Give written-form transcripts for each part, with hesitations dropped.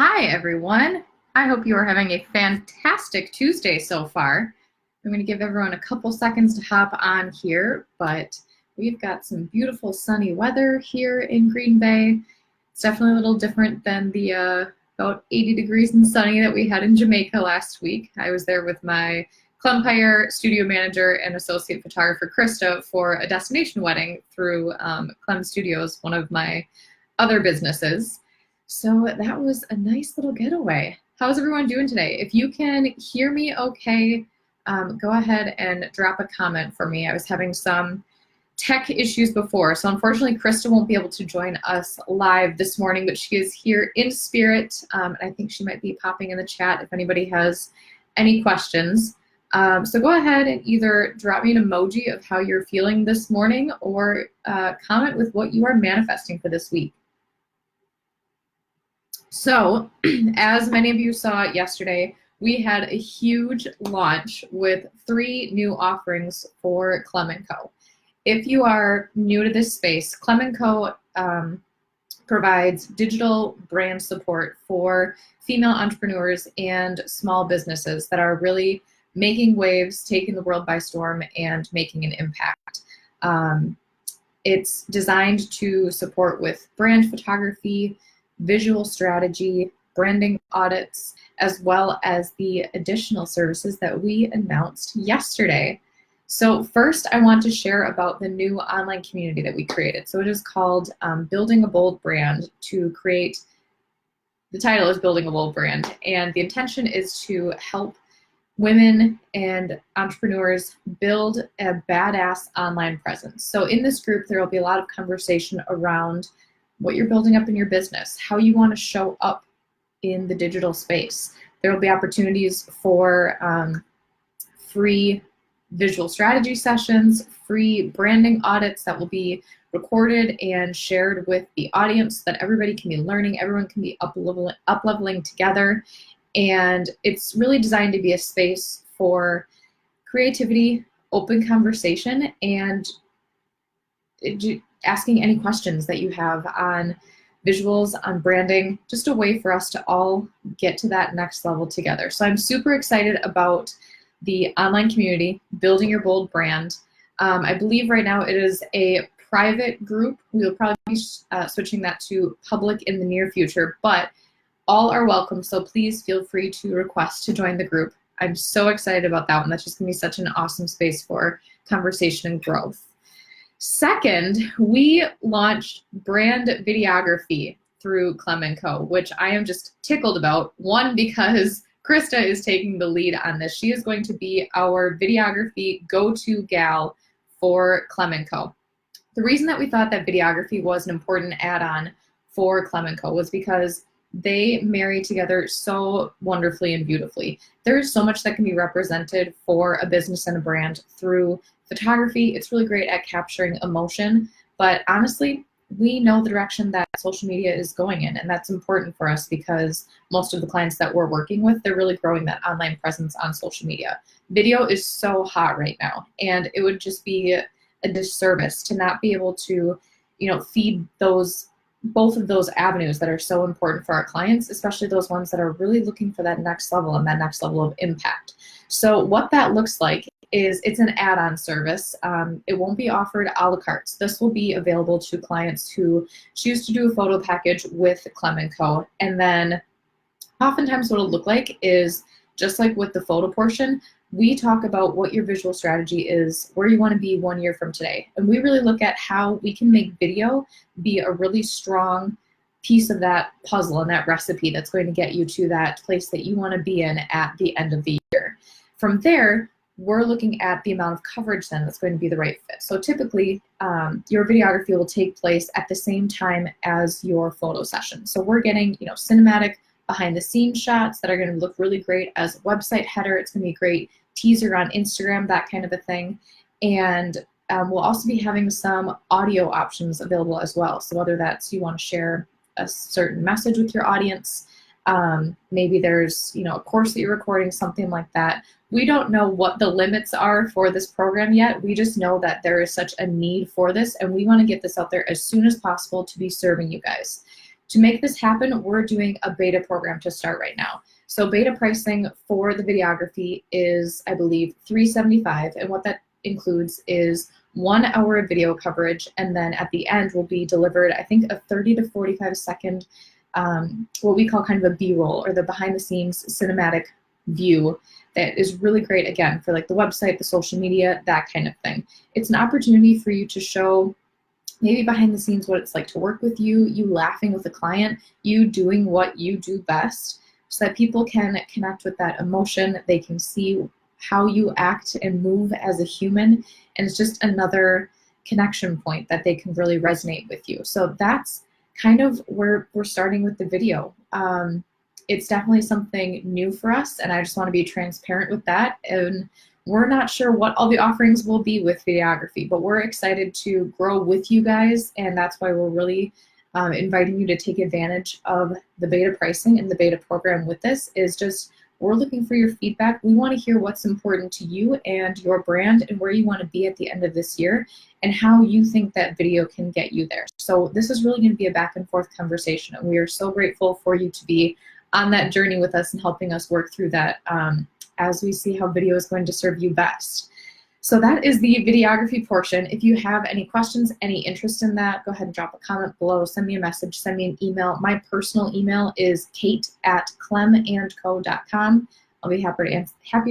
Hi, everyone. I hope you are having a fantastic Tuesday so far. I'm going to give everyone a couple seconds to hop on here, but we've got some beautiful sunny weather here in Green Bay. It's definitely a little different than the about 80 degrees and sunny that we had in Jamaica last week. I was there with my KLEMpire studio manager and associate photographer Krista for a destination wedding through KLEM Studios, one of my other businesses. So that was a nice little getaway. How's everyone doing today? If you can hear me okay, go ahead and drop a comment for me. I was having some tech issues before, so unfortunately Krista won't be able to join us live this morning, but she is here in spirit. And I think she might be popping in the chat if anybody has any questions. So go ahead and either drop me an emoji of how you're feeling this morning or comment with what you are manifesting for this week. So, as many of you saw yesterday, we had a huge launch with 3 new offerings for KLEM Co. If you are new to this space, KLEM Co provides digital brand support for female entrepreneurs and small businesses that are really making waves, taking the world by storm, and making an impact. It's designed to support with brand photography, visual strategy, branding audits, as well as the additional services that we announced yesterday. So first, I want to share about the new online community that we created. So it is called Building a Bold Brand to create, the title is Building a Bold Brand, and the intention is to help women and entrepreneurs build a badass online presence. So in this group, there will be a lot of conversation around what you're building up in your business, how you want to show up in the digital space. There will be opportunities for free visual strategy sessions, free branding audits that will be recorded and shared with the audience so that everybody can be learning, everyone can be up-leveling together. And it's really designed to be a space for creativity, open conversation, and asking any questions that you have on visuals, on branding, just a way for us to all get to that next level together. So I'm super excited about the online community, Building Your Bold Brand. I believe right now it is a private group. We will probably be switching that to public in the near future, but all are welcome, so please feel free to request to join the group. I'm so excited about that one. That's just gonna be such an awesome space for conversation and growth. Second, we launched brand videography through KLEM Co, which I am just tickled about. One, because Krista is taking the lead on this. She is going to be our videography go-to gal for KLEM Co. The reason that we thought that videography was an important add-on for KLEM Co was because they marry together so wonderfully and beautifully. There is so much that can be represented for a business and a brand through photography. It's really great at capturing emotion, but honestly, we know the direction that social media is going in, and that's important for us because most of the clients that we're working with, they're really growing that online presence on social media. Video is so hot right now, and it would just be a disservice to not be able to, feed both of those avenues that are so important for our clients, especially those ones that are really looking for that next level and that next level of impact. So what that looks like is it's an add-on service. It won't be offered a la carte. This will be available to clients who choose to do a photo package with KLEM Co. And then oftentimes what it'll look like is, just like with the photo portion, we talk about what your visual strategy is, where you want to be 1 year from today. And we really look at how we can make video be a really strong piece of that puzzle and that recipe that's going to get you to that place that you want to be in at the end of the year. From there, we're looking at the amount of coverage then that's going to be the right fit. So typically, your videography will take place at the same time as your photo session. So we're getting, cinematic behind the scenes shots that are going to look really great as a website header. It's going to be a great teaser on Instagram, that kind of a thing. And we'll also be having some audio options available as well. So whether that's you want to share a certain message with your audience, maybe there's a course that you're recording, something like that. We don't know what the limits are for this program yet. We just know that there is such a need for this, and we want to get this out there as soon as possible to be serving you guys. To make this happen, we're doing a beta program to start right now. So beta pricing for the videography is, I believe, $375, and what that includes is 1 hour of video coverage, and then at the end will be delivered, I think, a 30 to 45 second, what we call kind of a B-roll, or the behind the scenes cinematic view that is really great, again, for like the website, the social media, that kind of thing. It's an opportunity for you to show maybe behind the scenes what it's like to work with you, you laughing with a client, you doing what you do best, so that people can connect with that emotion, they can see how you act and move as a human, and it's just another connection point that they can really resonate with you. So that's kind of where we're starting with the video. It's definitely something new for us, and I just want to be transparent with that. And we're not sure what all the offerings will be with videography, but we're excited to grow with you guys, and that's why we're really inviting you to take advantage of the beta pricing and the beta program with this. Is just, we're looking for your feedback. We want to hear what's important to you and your brand, and where you want to be at the end of this year, and how you think that video can get you there. So this is really going to be a back and forth conversation, and we are so grateful for you to be on that journey with us and helping us work through that as we see how video is going to serve you best. So that is the videography portion. If you have any questions, any interest in that, go ahead and drop a comment below, send me a message, send me an email. My personal email is kate@KLEMco.com. I'll be happy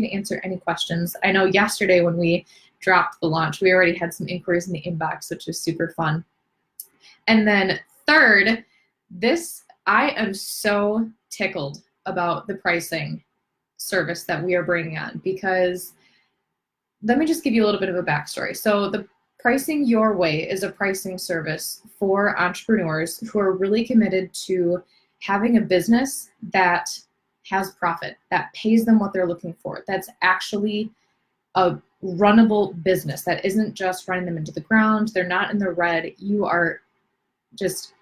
to answer any questions. I know yesterday when we dropped the launch, we already had some inquiries in the inbox, which is super fun. And then third, I am so tickled about the pricing service that we are bringing on, because let me just give you a little bit of a backstory. So the Pricing Your Way is a pricing service for entrepreneurs who are really committed to having a business that has profit, that pays them what they're looking for, that's actually a runnable business, that isn't just running them into the ground, they're not in the red, you are just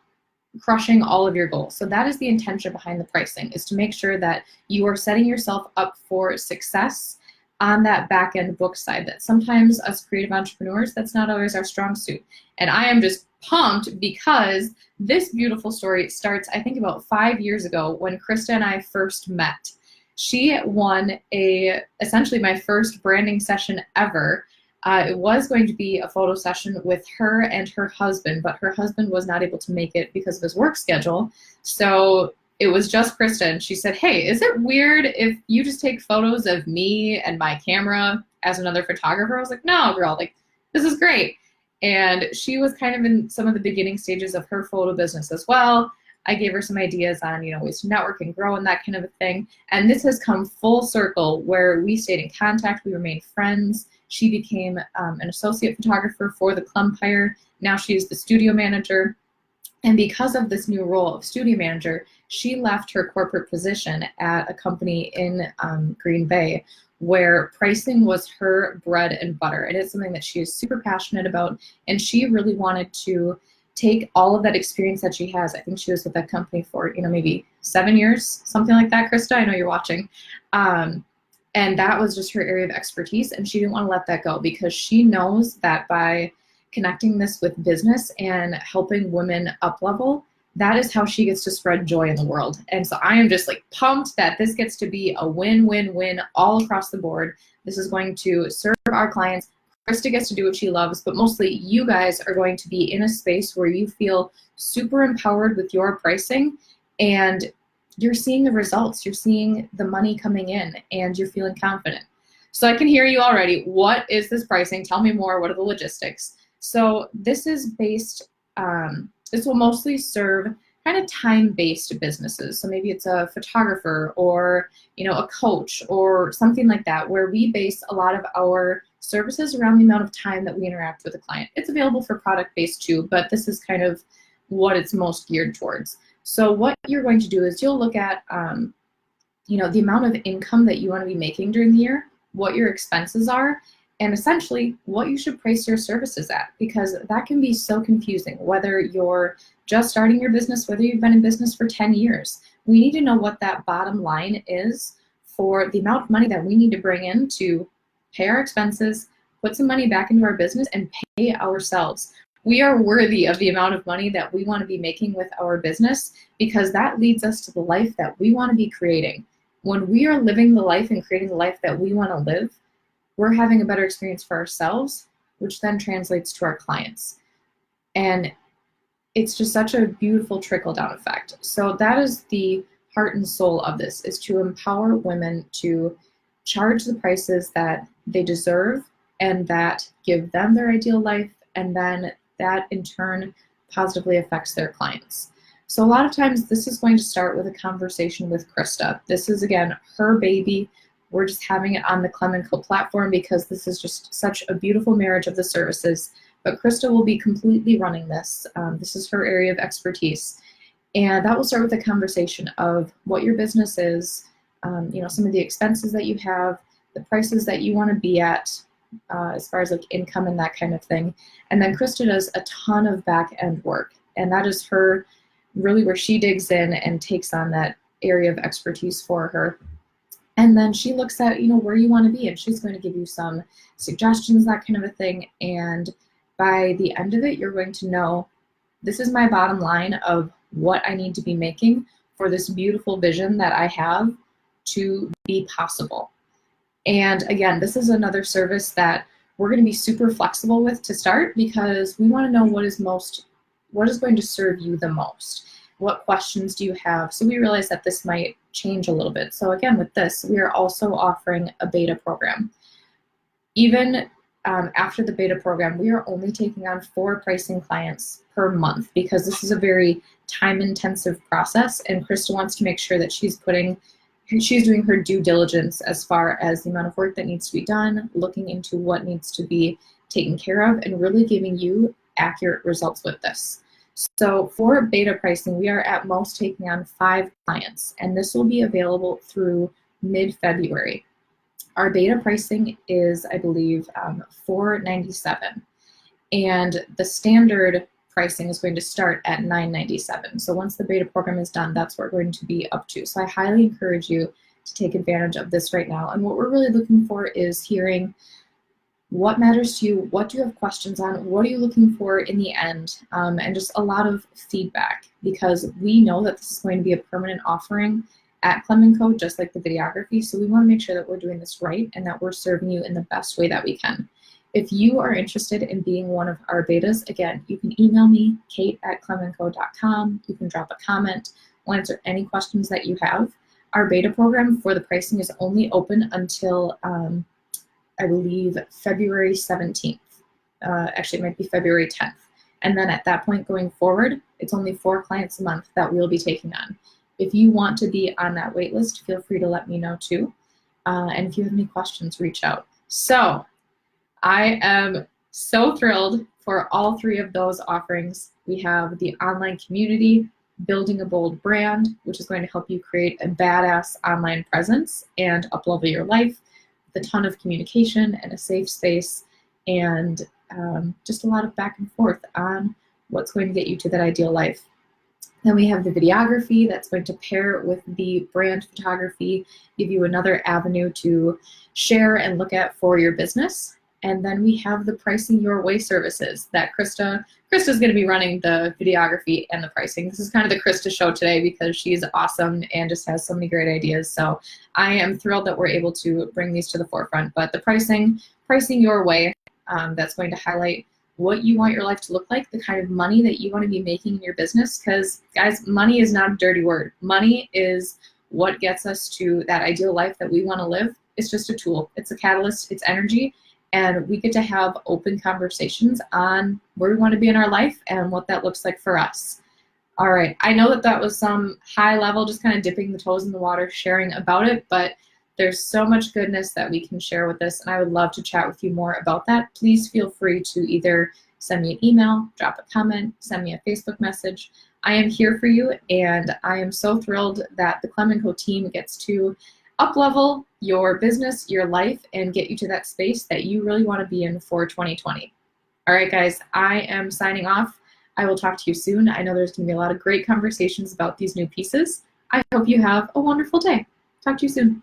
crushing all of your goals. So that is the intention behind the pricing, is to make sure that you are setting yourself up for success on that back end book side, that sometimes us creative entrepreneurs, that's not always our strong suit. And I am just pumped because this beautiful story starts, I think, about 5 years ago when Krista and I first met. She won essentially my first branding session ever. It was going to be a photo session with her and her husband, but her husband was not able to make it because of his work schedule. So it was just Krista, and she said, hey, is it weird if you just take photos of me and my camera as another photographer? I was like, no, girl, like, this is great. And she was kind of in some of the beginning stages of her photo business as well. I gave her some ideas on, ways to network and grow and that kind of a thing. And this has come full circle where we stayed in contact, we remained friends. She became an associate photographer for the KLEMpire. Now she's the studio manager. And because of this new role of studio manager, she left her corporate position at a company in Green Bay, where pricing was her bread and butter. And it's something that she is super passionate about. And she really wanted to take all of that experience that she has. I think she was with that company for, maybe 7 years, something like that, Krista. I know you're watching. And that was just her area of expertise. And she didn't want to let that go, because she knows that by connecting this with business and helping women up level, that is how she gets to spread joy in the world. And so I am just like pumped that this gets to be a win-win-win all across the board. This is going to serve our clients. Krista gets to do what she loves, but mostly you guys are going to be in a space where you feel super empowered with your pricing, and you're seeing the results, you're seeing the money coming in, and you're feeling confident. So I can hear you already. What is this pricing? Tell me more. What are the logistics? So this is based, this will mostly serve kind of time-based businesses. So maybe it's a photographer or, a coach or something like that, where we base a lot of our services around the amount of time that we interact with a client. It's available for product-based too, but this is kind of what it's most geared towards. So what you're going to do is you'll look at, the amount of income that you want to be making during the year, what your expenses are, and essentially what you should price your services at, because that can be so confusing, whether you're just starting your business, whether you've been in business for 10 years. We need to know what that bottom line is for the amount of money that we need to bring in to pay our expenses, put some money back into our business, and pay ourselves. We are worthy of the amount of money that we want to be making with our business, because that leads us to the life that we want to be creating. When we are living the life and creating the life that we want to live, we're having a better experience for ourselves, which then translates to our clients. And it's just such a beautiful trickle-down effect. So that is the heart and soul of this, is to empower women to charge the prices that they deserve and that give them their ideal life, and then that in turn positively affects their clients. So a lot of times this is going to start with a conversation with Krista. This is, again, her baby. We're just having it on the KLEM Co platform because this is just such a beautiful marriage of the services. But Krista will be completely running this. This is her area of expertise. And that will start with a conversation of what your business is, some of the expenses that you have, the prices that you want to be at, as far as like income and that kind of thing. And then Krista does a ton of back end work. And that is her really where she digs in and takes on that area of expertise for her. And then she looks at, where you want to be, and she's going to give you some suggestions, that kind of a thing. And by the end of it, you're going to know, this is my bottom line of what I need to be making for this beautiful vision that I have to be possible. And again, this is another service that we're going to be super flexible with to start, because we want to know what is going to serve you the most. What questions do you have? So we realize that this might change a little bit. So again, with this, we are also offering a beta program. Even after the beta program, we are only taking on 4 pricing clients per month, because this is a very time-intensive process, and Krista wants to make sure that she's doing her due diligence as far as the amount of work that needs to be done, looking into what needs to be taken care of, and really giving you accurate results with this. So for beta pricing, we are at most taking on 5 clients, and this will be available through mid-February. Our beta pricing is, I believe, $497, and the standard pricing is going to start at $997. So once the beta program is done, that's what we're going to be up to. So I highly encourage you to take advantage of this right now. And what we're really looking for is hearing what matters to you, what do you have questions on, what are you looking for in the end, and just a lot of feedback, because we know that this is going to be a permanent offering at KLEM Co, just like the videography. So we want to make sure that we're doing this right and that we're serving you in the best way that we can. If you are interested in being one of our betas, again, you can email me, kate@KLEMco.com. You can drop a comment. We'll answer any questions that you have. Our beta program for the pricing is only open until, I believe, February 17th. Actually, it might be February 10th. And then at that point going forward, it's only 4 clients a month that we'll be taking on. If you want to be on that wait list, feel free to let me know too. And if you have any questions, reach out. So I am so thrilled for all 3 of those offerings. We have the online community, Building a Bold Brand, which is going to help you create a badass online presence and uplevel your life with a ton of communication and a safe space, and just a lot of back and forth on what's going to get you to that ideal life. Then we have the videography that's going to pair with the brand photography, give you another avenue to share and look at for your business. And then we have the Pricing Your Way services that Krista's going to be running the videography and the pricing. This is kind of the Krista show today because she's awesome and just has so many great ideas. So I am thrilled that we're able to bring these to the forefront. But the Pricing Your Way, that's going to highlight what you want your life to look like, the kind of money that you want to be making in your business. Because guys, money is not a dirty word. Money is what gets us to that ideal life that we want to live. It's just a tool. It's a catalyst. It's energy. And we get to have open conversations on where we want to be in our life and what that looks like for us. All right, I know that that was some high level, just kind of dipping the toes in the water, sharing about it, but there's so much goodness that we can share with this, and I would love to chat with you more about that. Please feel free to either send me an email, drop a comment, send me a Facebook message. I am here for you, and I am so thrilled that the KLEM Co team gets to up-level your business, your life, and get you to that space that you really want to be in for 2020. All right, guys, I am signing off. I will talk to you soon. I know there's going to be a lot of great conversations about these new pieces. I hope you have a wonderful day. Talk to you soon.